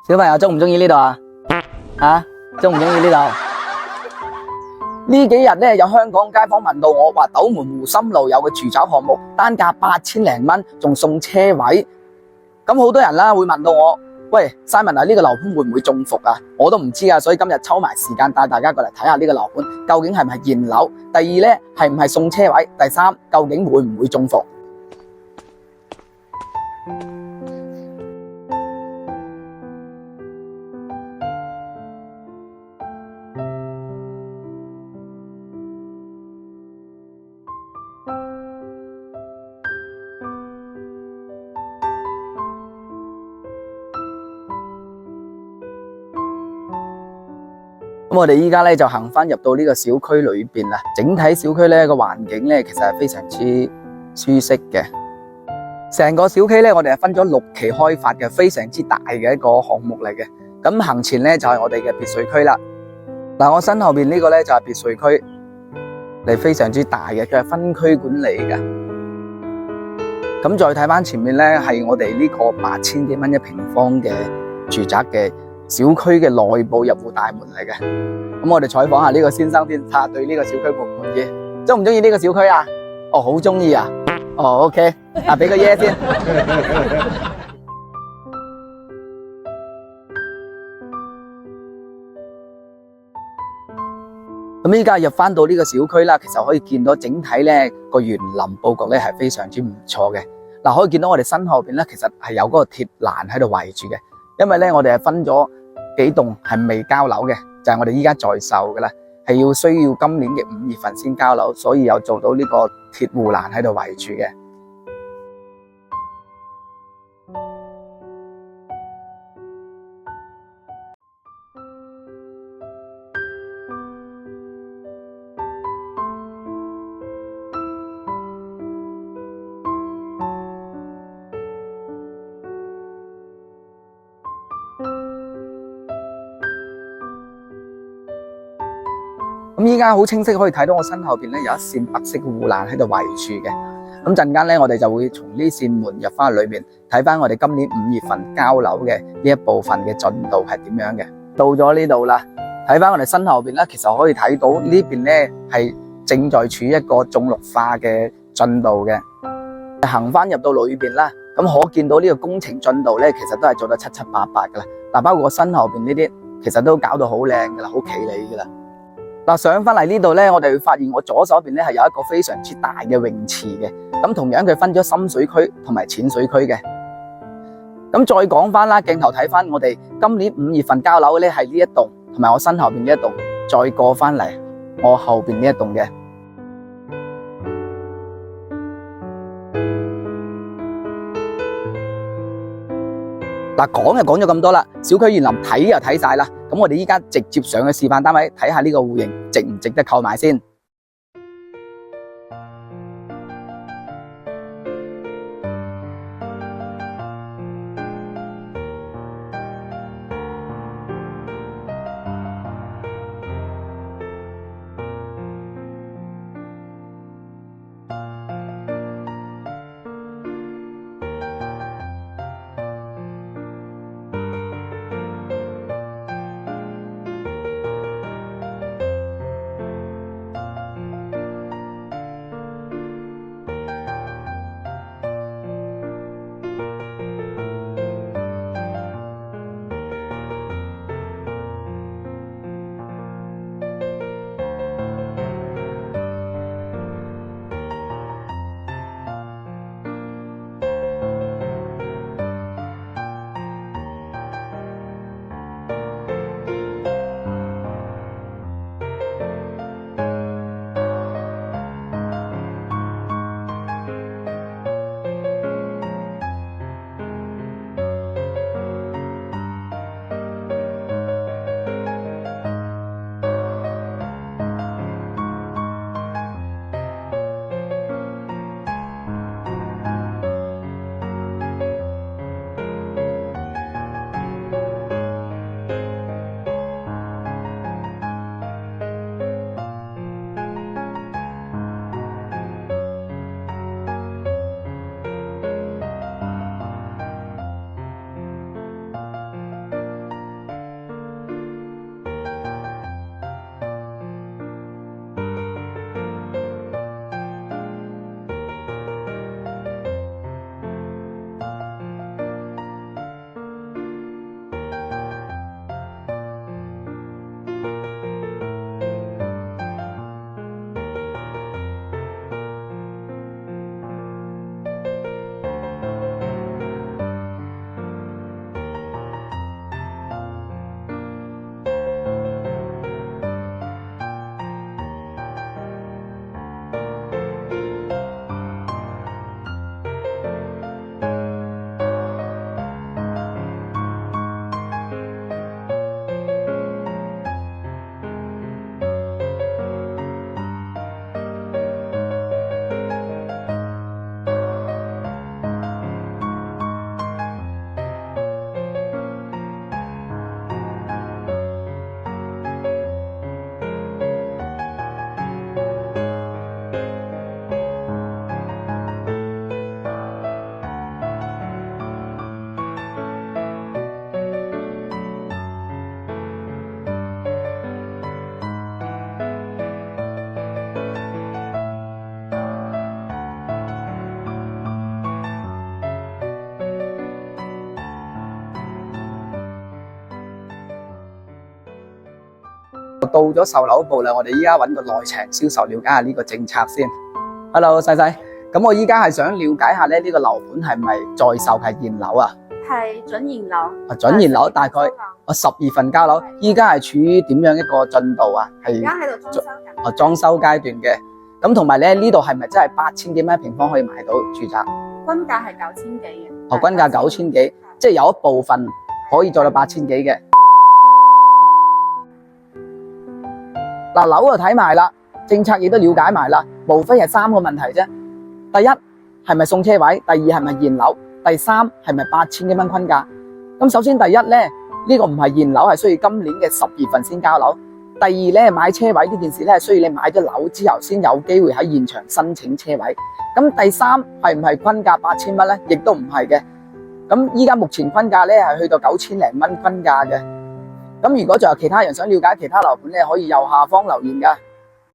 小朋友中唔中意呢度啊？啊，中唔中意呢度？呢幾日咧，有香港街坊問到我話，斗門湖心路有個住宅項目，單價8000零蚊，仲送車位。咁好多人啦會問到我，喂 Simon 啊，呢個樓盤會唔會中伏啊？我都唔知啊，所以今日抽埋時間帶大家過嚟睇下呢個樓盤究竟係唔係現樓。第二咧，係唔係送車位？第三，究竟會唔會中伏？咁我哋依家咧就行翻入到呢個小區裏邊啦。整體小區咧個環境咧其實係非常之舒適嘅。成個小區咧我哋係分咗6期開發嘅，非常之大嘅一個項目嚟嘅。咁行前咧就係我哋嘅別墅區啦。嗱，我身後邊呢個咧就係別墅區，係非常之大嘅，佢係分區管理嘅。咁再睇翻前面咧係我哋呢個8000幾蚊1平方嘅住宅嘅小區嘅內部入戶大門嚟嘅。咁我哋採訪下呢個先生先，睇下對呢個小區滿唔滿意？中唔中意呢個小區啊？哦，好中意啊！哦 ，OK， 啊，俾個耶先。咁依家入翻到呢個小區啦，其實可以見到整體咧個園林佈局咧係非常之唔錯嘅。嗱，可以見到我哋身後邊咧，其實係有嗰個鐵欄喺度圍住嘅，因為咧我哋係分咗幾棟係未交樓嘅，就係我哋依家在售嘅啦，係需要今年嘅5月份先交樓，所以有做到呢個鐵護欄喺度圍住嘅。咁依家好清晰可以睇到我身後邊咧有一扇白色嘅護欄喺度圍住嘅。咁陣間咧我哋就會從呢扇門入翻去裏邊睇翻我哋今年5月份交樓嘅呢一部分嘅進度係點樣嘅。到咗呢度啦，睇翻我哋身後邊咧，其實可以睇到呢邊咧係正在處於一個種綠化嘅進度嘅。行翻入到裏邊啦，咁可見到呢個工程進度咧，其實都係做得七七八八噶啦。嗱，包括我身後邊呢啲，其實都搞到好靚噶啦，好企理噶啦。嗱，上翻嚟呢度咧，我哋會發現我左手邊咧係有一個非常之大嘅泳池嘅。咁同樣佢分咗深水區同埋淺水區嘅。咁再講翻啦，鏡頭睇翻我哋今年5月份交樓嘅咧係呢一棟，同埋我身後邊呢一棟，再過翻嚟我後邊呢一棟嘅。嗱，講就講咗咁多啦，小區園林睇又睇晒啦，咁我哋依家直接上去示範單位睇下呢個戶型值唔值得購買先。到咗售樓部啦，我哋依家揾個內場銷售了解下呢個政策先。Hello， 細細，咁我依家係想了解下咧，呢個樓盤係咪在售係現樓啊？係準現樓。啊，準現樓大概我10月份交樓，依家係處於點樣一個進度啊？而係家喺度裝修緊。啊裝修階段嘅，咁同埋咧呢度係咪真係8000幾蚊一平方可以買到住宅？均價係9000幾嘅。哦，均價9000幾，即係有一部分可以做到8000幾嘅。嗱，樓就睇埋啦，政策亦都了解埋啦，無非係3個問題啫。第一係咪送車位？第二係咪現樓？第三係咪8000幾蚊均價？咁首先第一咧，呢個唔係現樓，係需要今年嘅10月份先交樓。第二咧，買車位呢件事咧係需要你買咗樓之後先有機會喺現場申請車位。咁第三係唔係均價8000蚊咧？亦都唔係嘅。咁依家目前均價咧係去到9000零蚊均價嘅。咁如果仲有其他人想了解其他樓盤咧，可以右下方留言㗎。